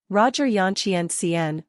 Roger Yongjian Qian,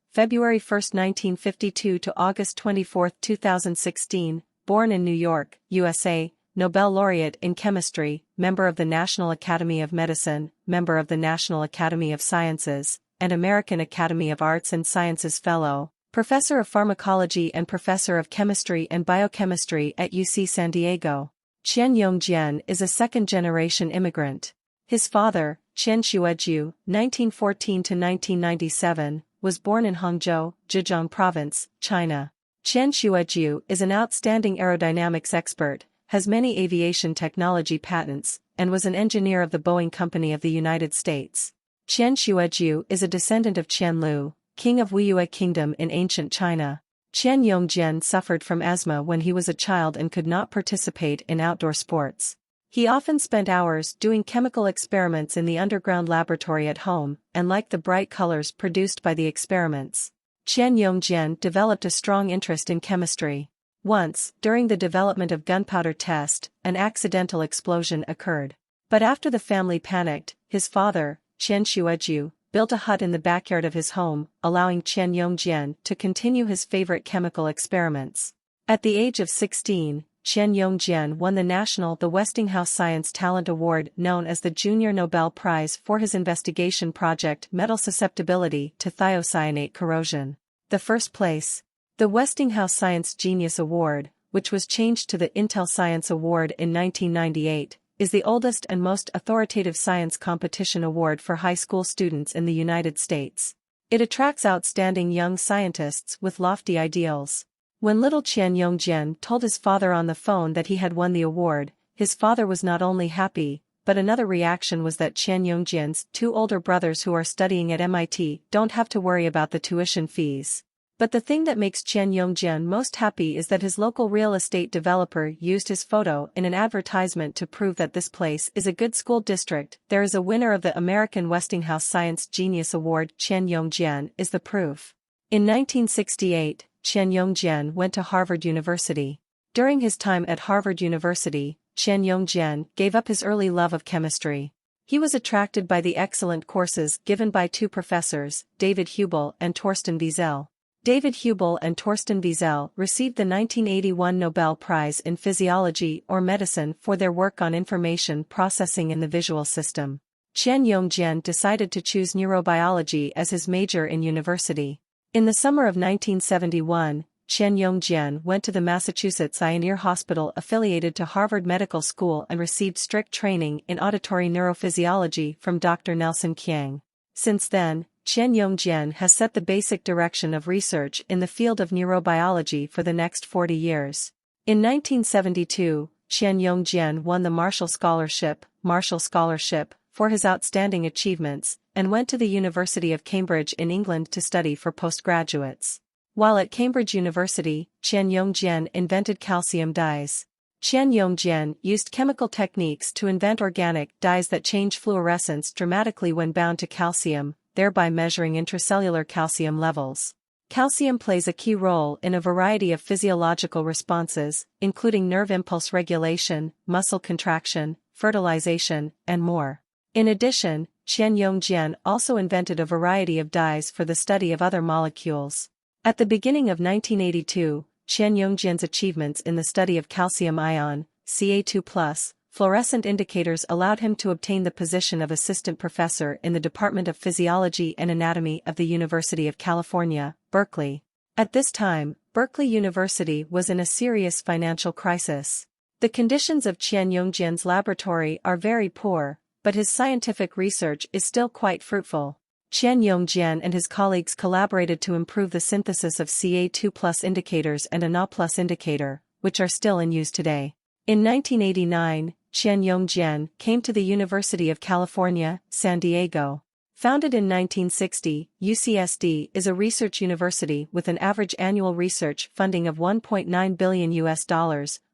February 1, 1952 to August 24, 2016, born in New York, USA, Nobel laureate in chemistry, member of the National Academy of Medicine, member of the National Academy of Sciences, and American Academy of Arts and Sciences Fellow, professor of pharmacology and professor of chemistry and biochemistry at UC San Diego. Qian Yongjian is a second-generation immigrant. His father, Qian Liu, 1914–1997, was born in Hangzhou, Zhejiang Province, China. Qian Liu is an outstanding aerodynamics expert, has many aviation technology patents, and was an engineer of the Boeing Company of the United States. Qian Liu is a descendant of Qian Liu, king of Wuyue Kingdom in ancient China. Qian Yongjian suffered from asthma when he was a child and could not participate in outdoor sports. He often spent hours doing chemical experiments in the underground laboratory at home and liked the bright colors produced by the experiments. Qian Yongjian developed a strong interest in chemistry. Once, during the development of gunpowder test, an accidental explosion occurred. But after the family panicked, his father, Qian Liu, built a hut in the backyard of his home, allowing Qian Yongjian to continue his favorite chemical experiments. At the age of 16, Qian Yongjian won the Westinghouse Science Talent Award, known as the Junior Nobel Prize, for his investigation project metal susceptibility to thiocyanate corrosion. The first place. The Westinghouse Science Genius Award, which was changed to the Intel Science Award in 1998, is the oldest and most authoritative science competition award for high school students in the United States. It attracts outstanding young scientists with lofty ideals. When little Qian Yongjian told his father on the phone that he had won the award, his father was not only happy, but another reaction was that Qian Yongjian's two older brothers who are studying at MIT don't have to worry about the tuition fees. But the thing that makes Qian Yongjian most happy is that his local real estate developer used his photo in an advertisement to prove that this place is a good school district. There is a winner of the American Westinghouse Science Genius Award. Qian Yongjian is the proof. In 1968, Qian Yongjian went to Harvard University. During his time at Harvard University, Qian Yongjian gave up his early love of chemistry. He was attracted by the excellent courses given by two professors, David Hubel and Torsten Wiesel. David Hubel and Torsten Wiesel received the 1981 Nobel Prize in Physiology or Medicine for their work on information processing in the visual system. Qian Yongjian decided to choose neurobiology as his major in university. In the summer of 1971, Qian Yongjian went to the Massachusetts Eye and Ear Hospital affiliated to Harvard Medical School and received strict training in auditory neurophysiology from Dr. Nelson Qiang. Since then, Qian Yongjian has set the basic direction of research in the field of neurobiology for the next 40 years. In 1972, Qian Yongjian won the Marshall Scholarship for his outstanding achievements, and went to the University of Cambridge in England to study for postgraduates. While at Cambridge University, Qian Yongjian invented calcium dyes. Qian Yongjian used chemical techniques to invent organic dyes that change fluorescence dramatically when bound to calcium, thereby measuring intracellular calcium levels. Calcium plays a key role in a variety of physiological responses, including nerve impulse regulation, muscle contraction, fertilization, and more. In addition, Qian Yongjian also invented a variety of dyes for the study of other molecules. At the beginning of 1982, Qian Yongjian's achievements in the study of calcium ion, Ca2+, fluorescent indicators allowed him to obtain the position of assistant professor in the Department of Physiology and Anatomy of the University of California, Berkeley. At this time, Berkeley University was in a serious financial crisis. The conditions of Qian Yongjian's laboratory are very poor, but his scientific research is still quite fruitful. Qian Yongjian and his colleagues collaborated to improve the synthesis of Ca2+ indicators and a Na+ indicator, which are still in use today. In 1989, Qian Yongjian came to the University of California, San Diego. Founded in 1960, UCSD is a research university with an average annual research funding of $1.9 billion,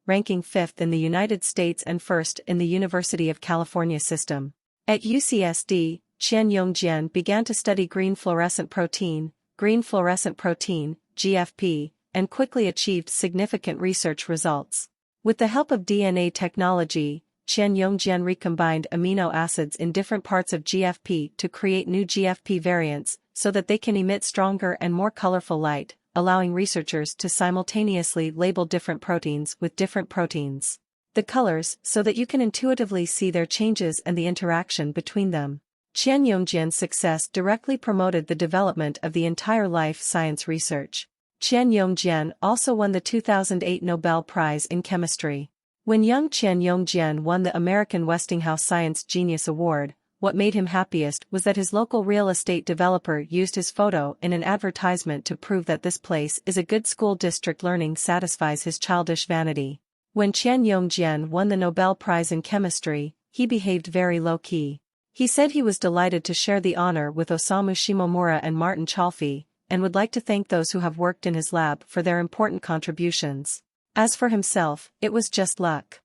ranking 5th in the United States and 1st in the University of California system. At UCSD, Qian Yongjian began to study green fluorescent protein, GFP, and quickly achieved significant research results. With the help of DNA technology, Qian Yongjian recombined amino acids in different parts of GFP to create new GFP variants, so that they can emit stronger and more colorful light, allowing researchers to simultaneously label different proteins with different proteins. The colors, so that you can intuitively see their changes and the interaction between them. Qian Yongjian's success directly promoted the development of the entire life science research. Qian Yongjian also won the 2008 Nobel Prize in Chemistry. When young Qian Yongjian won the American Westinghouse Science Genius Award, what made him happiest was that his local real estate developer used his photo in an advertisement to prove that this place is a good school district. Learning satisfies his childish vanity. When Qian Yongjian won the Nobel Prize in Chemistry, he behaved very low-key. He said he was delighted to share the honor with Osamu Shimomura and Martin Chalfie, and would like to thank those who have worked in his lab for their important contributions. As for himself, it was just luck.